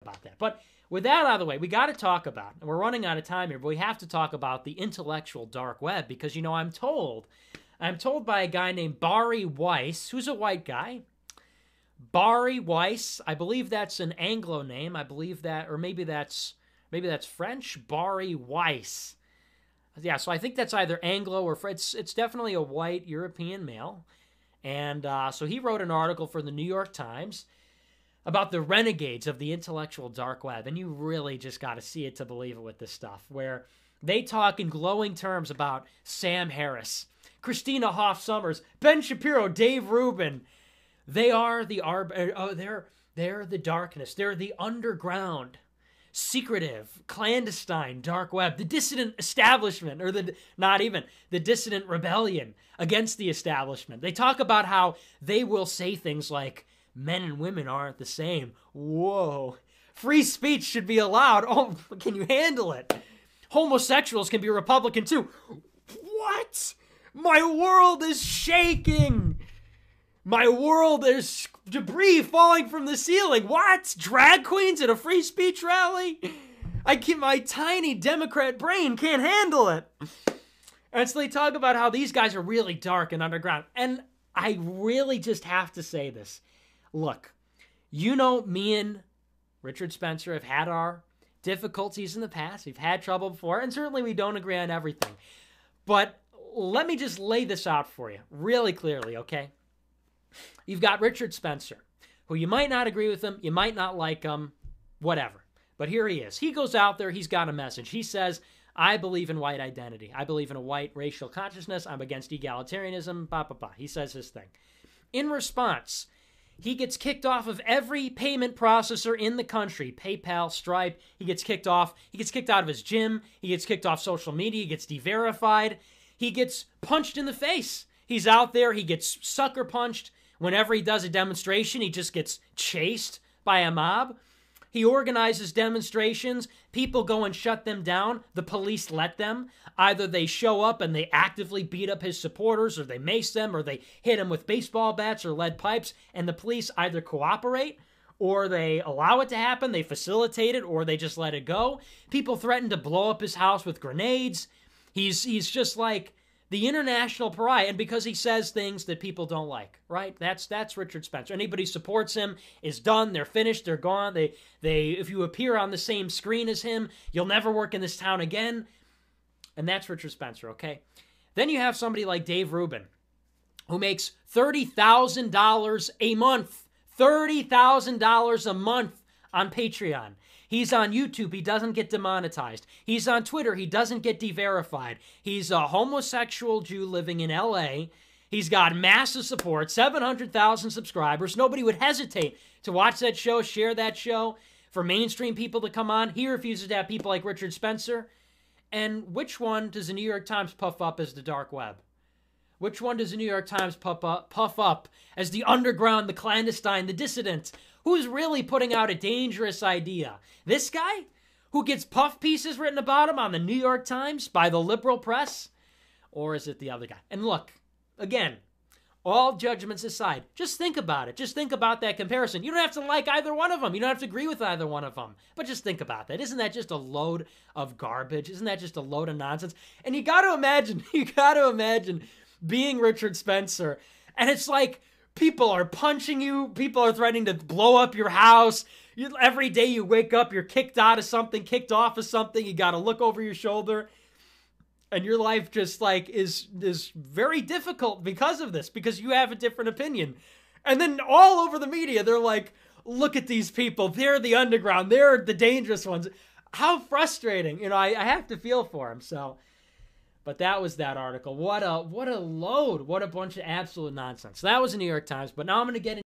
about that. But with that out of the way, we got to talk about, and we're running out of time here, but we have to talk about the intellectual dark web because, you know, I'm told by a guy named Bari Weiss, who's a white guy. Bari Weiss, I believe that's an Anglo name. I believe that, or maybe that's French. Bari Weiss. Yeah, so I think that's either Anglo or French. It's definitely a white European male. And so he wrote an article for the New York Times about the renegades of the intellectual dark web. And you really just got to see it to believe it with this stuff, where they talk in glowing terms about Sam Harris, Christina Hoff Sommers, Ben Shapiro, Dave Rubin. They are the they're the darkness. They're the underground, secretive, clandestine dark web, the dissident establishment, or the dissident rebellion against the establishment. They talk about how they will say things like, men and women aren't the same. Whoa. Free speech should be allowed. Oh, can you handle it? Homosexuals can be Republican too. What? My world is shaking. My world is debris falling from the ceiling. What? Drag queens at a free speech rally? My tiny Democrat brain can't handle it. And so they talk about how these guys are really dark and underground. And I really just have to say this. Look, you know, me and Richard Spencer have had our difficulties in the past. We've had trouble before, and certainly we don't agree on everything. But let me just lay this out for you really clearly, okay? You've got Richard Spencer, who you might not agree with him, you might not like him, whatever. But here he is. He goes out there, he's got a message. He says, I believe in white identity. I believe in a white racial consciousness. I'm against egalitarianism, blah, blah, blah. He says his thing. In response, he gets kicked off of every payment processor in the country, PayPal, Stripe. He gets kicked off. He gets kicked out of his gym. He gets kicked off social media. He gets de-verified. He gets punched in the face. He's out there. He gets sucker punched. Whenever he does a demonstration, he just gets chased by a mob. He organizes demonstrations. People go and shut them down. The police let them. Either they show up and they actively beat up his supporters, or they mace them, or they hit him with baseball bats or lead pipes, and the police either cooperate, or they allow it to happen, they facilitate it, or they just let it go. People threaten to blow up his house with grenades. He's just like the international pariah, and because he says things that people don't like, right? That's Richard Spencer. Anybody supports him is done. They're finished. They're gone. They if you appear on the same screen as him, you'll never work in this town again. And that's Richard Spencer, okay? Then you have somebody like Dave Rubin, who makes $30,000 a month. $30,000 a month on Patreon. He's on YouTube. He doesn't get demonetized. He's on Twitter. He doesn't get de-verified. He's a homosexual Jew living in L.A. He's got massive support, 700,000 subscribers. Nobody would hesitate to watch that show, share that show, for mainstream people to come on. He refuses to have people like Richard Spencer. And which one does the New York Times puff up as the dark web? Which one does the New York Times puff up as the underground, the clandestine, the dissident? Who's really putting out a dangerous idea? This guy who gets puff pieces written about him on the New York Times by the liberal press? Or is it the other guy? And look, again, all judgments aside, just think about it. Just think about that comparison. You don't have to like either one of them. You don't have to agree with either one of them. But just think about that. Isn't that just a load of garbage? Isn't that just a load of nonsense? And you got to imagine being Richard Spencer, and it's like people are punching you, people are threatening to blow up your house. Every day you wake up, you're kicked out of something, kicked off of something, you got to look over your shoulder, and your life just like is very difficult because of this, because you have a different opinion. And then all over the media, they're like, look at these people, they're the underground, they're the dangerous ones. How frustrating. You know, I have to feel for them, so... But that was that article. What a load. What a bunch of absolute nonsense. That was the New York Times. But now I'm going to get